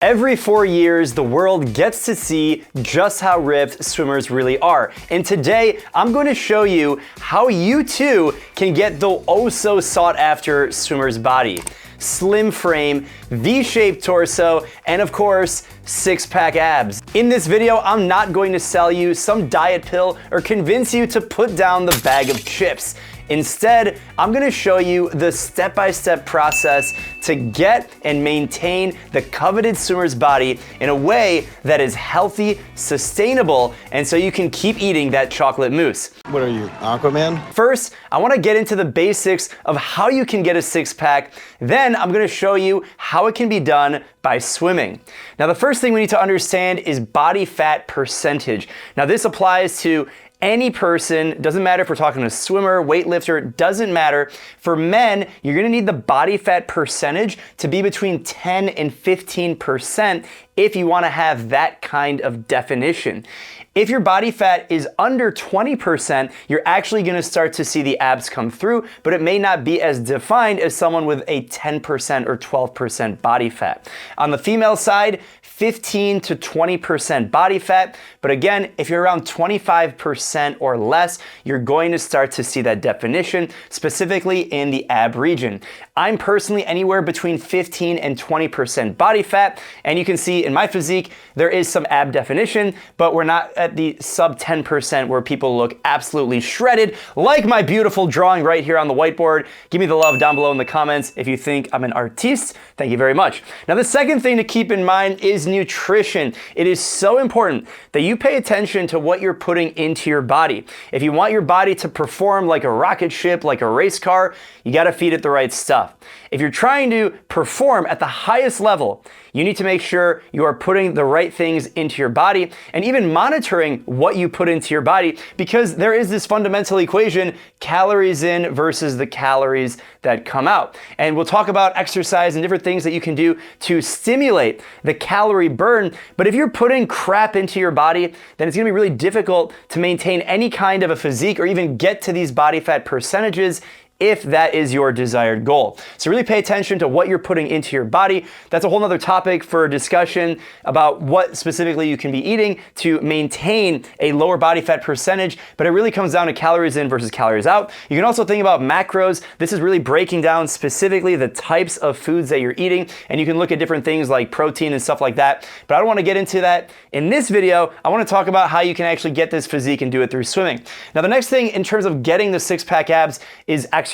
Every 4 years, the world gets to see just how ripped swimmers really are. And today, I'm going to show you how you too can get the oh so sought after swimmer's body. Slim frame, V-shaped torso, and of course, six-pack abs. In this video, I'm not going to sell you some diet pill or convince you to put down the bag of chips. Instead, I'm gonna show you the step-by-step process to get and maintain the coveted swimmer's body in a way that is healthy, sustainable, and so you can keep eating that chocolate mousse. What are you, Aquaman? First, I wanna get into the basics of how you can get a six-pack. Then I'm gonna show you how it can be done by swimming. Now, the first thing we need to understand is body fat percentage. Now, this applies to any person, doesn't matter if we're talking a swimmer, weightlifter, doesn't matter. For men, you're gonna need the body fat percentage to be between 10 and 15% if you wanna have that kind of definition. If your body fat is under 20%, you're actually gonna start to see the abs come through, but it may not be as defined as someone with a 10% or 12% body fat. On the female side, 15 to 20% body fat, but again, if you're around 25% or less, you're going to start to see that definition, specifically in the ab region. I'm personally anywhere between 15 and 20% body fat, and you can see in my physique, there is some ab definition, but we're not at the sub 10% where people look absolutely shredded, like my beautiful drawing right here on the whiteboard. Give me the love down below in the comments if you think I'm an artiste. Thank you very much. Now, the second thing to keep in mind is nutrition. It is so important that you pay attention to what you're putting into your body. If you want your body to perform like a rocket ship, like a race car, you gotta feed it the right stuff. If you're trying to perform at the highest level, you need to make sure you are putting the right things into your body and even monitoring what you put into your body, because there is this fundamental equation, calories in versus the calories that come out. And we'll talk about exercise and different things that you can do to stimulate the calorie burn. But if you're putting crap into your body, then it's gonna be really difficult to maintain any kind of a physique or even get to these body fat percentages if that is your desired goal. So really pay attention to what you're putting into your body. That's a whole nother topic for a discussion about what specifically you can be eating to maintain a lower body fat percentage, but it really comes down to calories in versus calories out. You can also think about macros. This is really breaking down specifically the types of foods that you're eating, and you can look at different things like protein and stuff like that, but I don't wanna get into that. In this video, I wanna talk about how you can actually get this physique and do it through swimming. Now, the next thing in terms of getting the six-pack abs is exercise.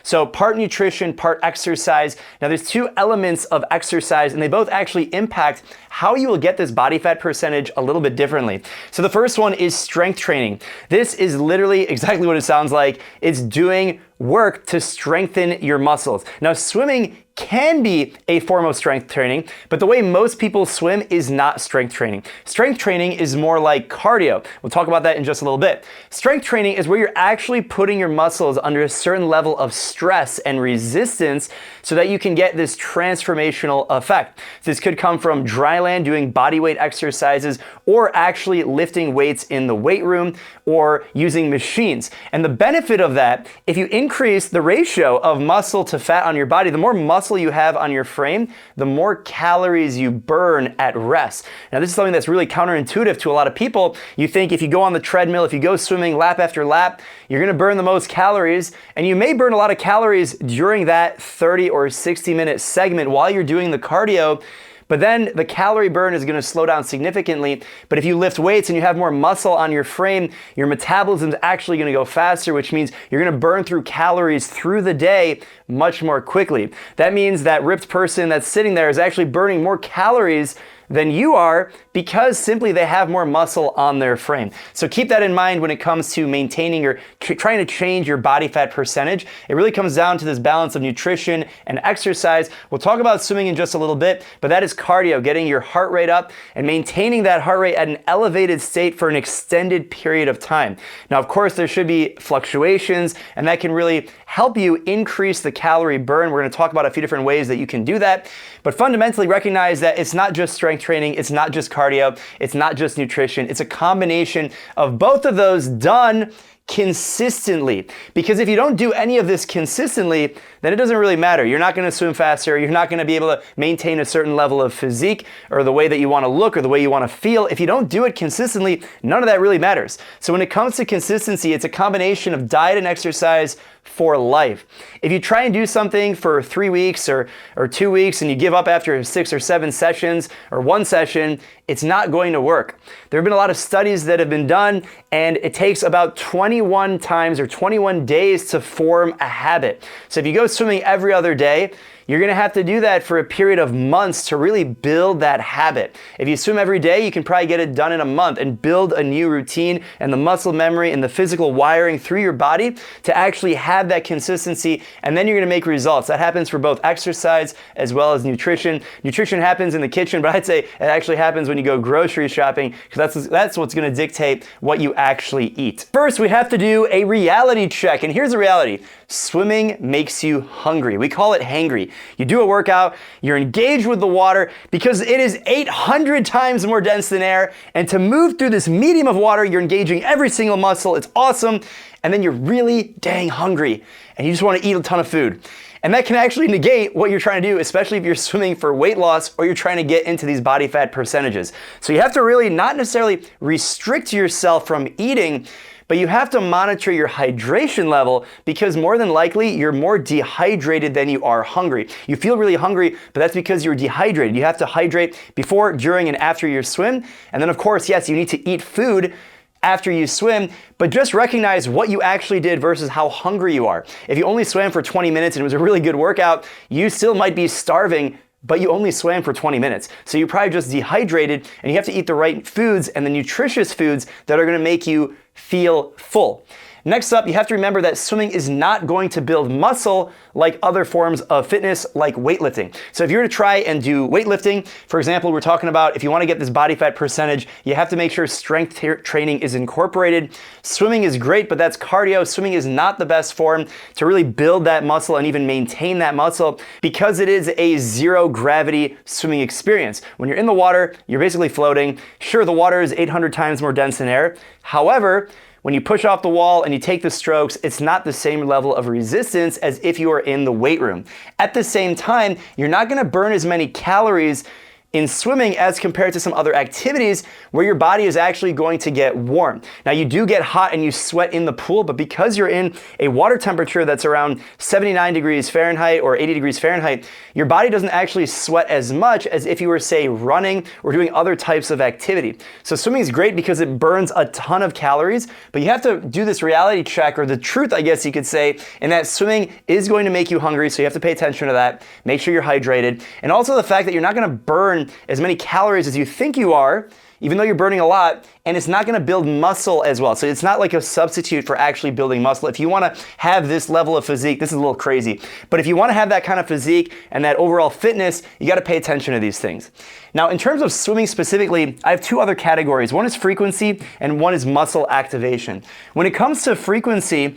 So part nutrition, part exercise. Now, there's two elements of exercise, and they both actually impact how you will get this body fat percentage a little bit differently. So the first one is strength training. This is literally exactly what it sounds like. It's doing work to strengthen your muscles. Now, swimming can be a form of strength training, but the way most people swim is not strength training. Strength training is more like cardio. We'll talk about that in just a little bit. Strength training is where you're actually putting your muscles under a certain level of stress and resistance so that you can get this transformational effect. This could come from dry land, doing body weight exercises, or actually lifting weights in the weight room or using machines. And the benefit of that, if you increase the ratio of muscle to fat on your body, the more muscle you have on your frame, the more calories you burn at rest. Now, this is something that's really counterintuitive to a lot of people. You think if you go on the treadmill, if you go swimming lap after lap, you're gonna burn the most calories, and you may burn a lot of calories during that 30 or 60-minute segment while you're doing the cardio, but then the calorie burn is gonna slow down significantly. But if you lift weights and you have more muscle on your frame, your metabolism is actually gonna go faster, which means you're gonna burn through calories through the day much more quickly. That means that ripped person that's sitting there is actually burning more calories than you are because simply they have more muscle on their frame. So keep that in mind when it comes to maintaining or trying to change your body fat percentage. It really comes down to this balance of nutrition and exercise. We'll talk about swimming in just a little bit, but that is cardio, getting your heart rate up and maintaining that heart rate at an elevated state for an extended period of time. Now, of course, there should be fluctuations, and that can really help you increase the calorie burn. We're gonna talk about a few different ways that you can do that, but fundamentally recognize that it's not just strength training, it's not just cardio, it's not just nutrition, it's a combination of both of those done consistently. Because if you don't do any of this consistently, then it doesn't really matter. You're not gonna swim faster, you're not gonna be able to maintain a certain level of physique or the way that you wanna look or the way you wanna feel. If you don't do it consistently, none of that really matters. So when it comes to consistency, it's a combination of diet and exercise for life. If you try and do something for 3 weeks or 2 weeks and you give up after 6 or 7 sessions or 1 session, it's not going to work. There have been a lot of studies that have been done, and it takes about 21 times or 21 days to form a habit. So if you go swimming every other day, you're gonna have to do that for a period of months to really build that habit. If you swim every day, you can probably get it done in a month and build a new routine and the muscle memory and the physical wiring through your body to actually have that consistency, and then you're gonna make results. That happens for both exercise as well as nutrition. Nutrition happens in the kitchen, but I'd say it actually happens when you go grocery shopping, because that's what's gonna dictate what you actually eat. First, we have to do a reality check, and here's the reality. Swimming makes you hungry. We call it hangry. You do a workout, you're engaged with the water because it is 800 times more dense than air, and to move through this medium of water, you're engaging every single muscle. It's awesome, and then you're really dang hungry, and you just want to eat a ton of food. And that can actually negate what you're trying to do, especially if you're swimming for weight loss or you're trying to get into these body fat percentages. So you have to really not necessarily restrict yourself from eating, but you have to monitor your hydration level, because more than likely you're more dehydrated than you are hungry. You feel really hungry, but that's because you're dehydrated. You have to hydrate before, during, and after your swim. And then of course, yes, you need to eat food after you swim, but just recognize what you actually did versus how hungry you are. If you only swam for 20 minutes and it was a really good workout, you still might be starving, but you only swam for 20 minutes. So you're probably just dehydrated, and you have to eat the right foods and the nutritious foods that are gonna make you feel full. Next up, you have to remember that swimming is not going to build muscle like other forms of fitness, like weightlifting. So if you're to try and do weightlifting, for example, we're talking about if you want to get this body fat percentage, you have to make sure strength training is incorporated. Swimming is great, but that's cardio. Swimming is not the best form to really build that muscle and even maintain that muscle, because it is a zero gravity swimming experience. When you're in the water, you're basically floating. Sure, the water is 800 times more dense than air. However, when you push off the wall and you take the strokes, it's not the same level of resistance as if you are in the weight room. At the same time, you're not gonna burn as many calories in swimming as compared to some other activities where your body is actually going to get warm. Now, you do get hot and you sweat in the pool, but because you're in a water temperature that's around 79 degrees Fahrenheit or 80 degrees Fahrenheit, your body doesn't actually sweat as much as if you were, say, running or doing other types of activity. So swimming is great because it burns a ton of calories, but you have to do this reality check, or the truth, I guess you could say, in that swimming is going to make you hungry, so you have to pay attention to that. Make sure you're hydrated. And also the fact that you're not gonna burn as many calories as you think you are, even though you're burning a lot, and it's not gonna build muscle as well. So it's not like a substitute for actually building muscle. If you wanna have this level of physique, this is a little crazy, but if you wanna have that kind of physique and that overall fitness, you gotta pay attention to these things. Now, in terms of swimming specifically, I have 2 other categories. One is frequency and one is muscle activation. When it comes to frequency,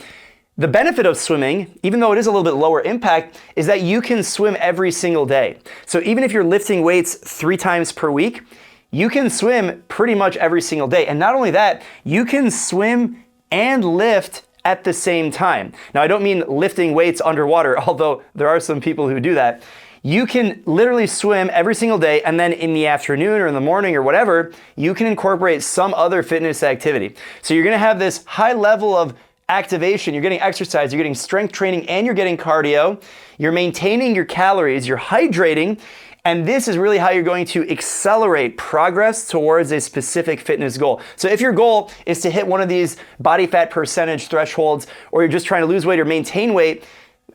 the benefit of swimming, even though it is a little bit lower impact, is that you can swim every single day. So even if you're lifting weights 3 times per week, you can swim pretty much every single day. And not only that, you can swim and lift at the same time. Now, I don't mean lifting weights underwater, although there are some people who do that. You can literally swim every single day, and then in the afternoon or in the morning or whatever, you can incorporate some other fitness activity. So you're gonna have this high level of activation, you're getting exercise, you're getting strength training, and you're getting cardio. You're maintaining your calories, you're hydrating, and this is really how you're going to accelerate progress towards a specific fitness goal. So if your goal is to hit one of these body fat percentage thresholds, or you're just trying to lose weight or maintain weight,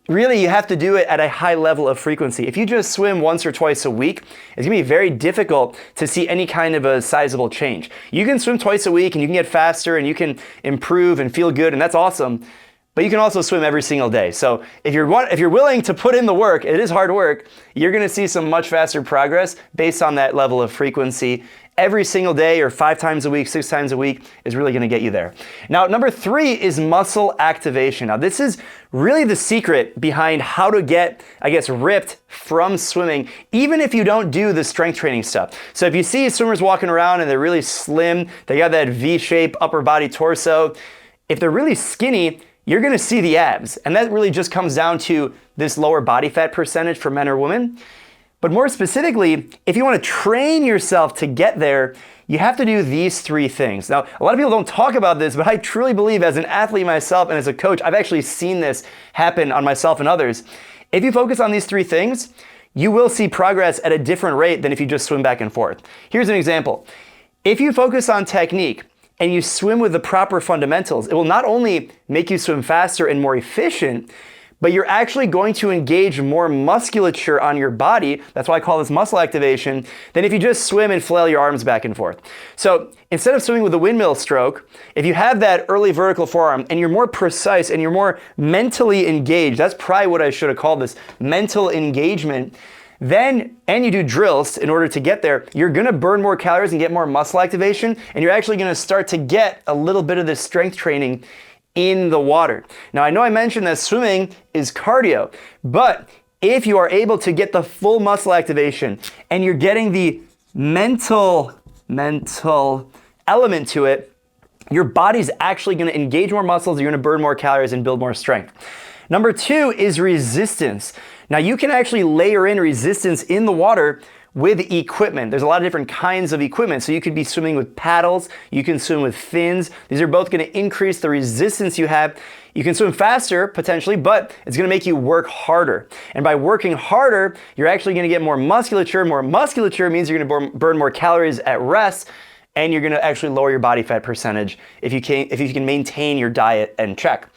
really you have to do it at a high level of frequency. If you just swim once or twice a week, it's gonna be very difficult to see any kind of a sizable change. You can swim twice a week and you can get faster and you can improve and feel good, and that's awesome. But you can also swim every single day. So if you're willing to put in the work, it is hard work, you're gonna see some much faster progress based on that level of frequency. Every single day, or 5 times a week, 6 times a week, is really gonna get you there. Now, number 3 is muscle activation. Now, this is really the secret behind how to get, I guess, ripped from swimming, even if you don't do the strength training stuff. So if you see swimmers walking around and they're really slim, they got that V-shape upper body torso, If they're really skinny, you're gonna see the abs. And that really just comes down to this lower body fat percentage for men or women. But more specifically, if you wanna train yourself to get there, you have to do these 3 things. Now, a lot of people don't talk about this, but I truly believe as an athlete myself and as a coach, I've actually seen this happen on myself and others. If you focus on these 3 things, you will see progress at a different rate than if you just swim back and forth. Here's an example. If you focus on technique and you swim with the proper fundamentals, it will not only make you swim faster and more efficient, but you're actually going to engage more musculature on your body, that's why I call this muscle activation, than if you just swim and flail your arms back and forth. So instead of swimming with a windmill stroke, if you have that early vertical forearm and you're more precise and you're more mentally engaged, that's probably what I should have called this, mental engagement, then, and you do drills in order to get there, you're gonna burn more calories and get more muscle activation, and you're actually gonna start to get a little bit of this strength training in the water. Now, I know I mentioned that swimming is cardio, but if you are able to get the full muscle activation and you're getting the mental element to it, your body's actually gonna engage more muscles, you're gonna burn more calories and build more strength. Number 2 is resistance. Now, you can actually layer in resistance in the water with equipment. There's a lot of different kinds of equipment. So you could be swimming with paddles, you can swim with fins. These are both gonna increase the resistance you have. You can swim faster, potentially, but it's gonna make you work harder. And by working harder, you're actually gonna get more musculature. More musculature means you're gonna burn more calories at rest, and you're gonna actually lower your body fat percentage if you can maintain your diet in check.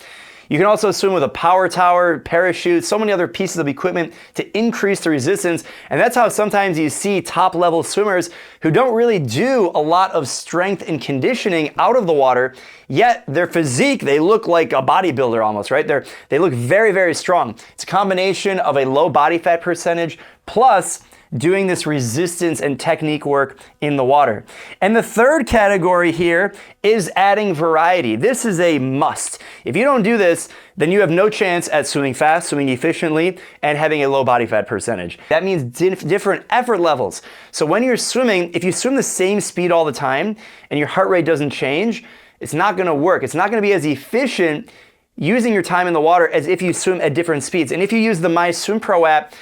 You can also swim with a power tower, parachute, so many other pieces of equipment to increase the resistance. And that's how sometimes you see top level swimmers who don't really do a lot of strength and conditioning out of the water, yet their physique, they look like a bodybuilder almost, right? They look very, very strong. It's a combination of a low body fat percentage plus doing this resistance and technique work in the water. And the third category here is adding variety. This is a must. If you don't do this, then you have no chance at swimming fast, swimming efficiently, and having a low body fat percentage. That means different effort levels. So when you're swimming, if you swim the same speed all the time and your heart rate doesn't change, it's not gonna work. It's not gonna be as efficient using your time in the water as if you swim at different speeds. And if you use the MySwimPro app,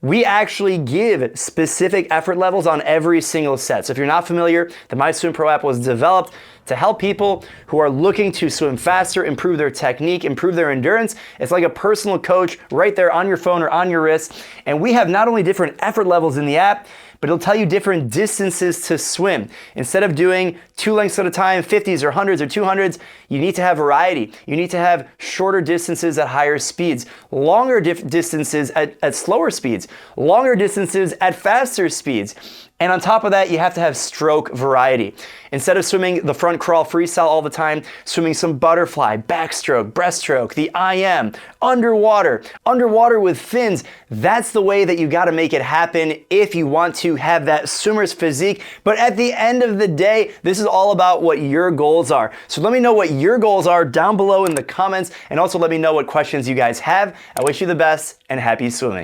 we actually give specific effort levels on every single set. So if you're not familiar, the MySwimPro app was developed to help people who are looking to swim faster, improve their technique, improve their endurance. It's like a personal coach right there on your phone or on your wrist. And we have not only different effort levels in the app, but it'll tell you different distances to swim. Instead of doing 2 lengths at a time, 50s or 100s or 200s, you need to have variety. You need to have shorter distances at higher speeds, longer distances at slower speeds, longer distances at faster speeds. And on top of that, you have to have stroke variety. Instead of swimming the front crawl freestyle all the time, swimming some butterfly, backstroke, breaststroke, the IM, underwater with fins. That's the way that you gotta make it happen if you want to have that swimmer's physique. But at the end of the day, this is all about what your goals are. So let me know what your goals are down below in the comments, and also let me know what questions you guys have. I wish you the best and happy swimming.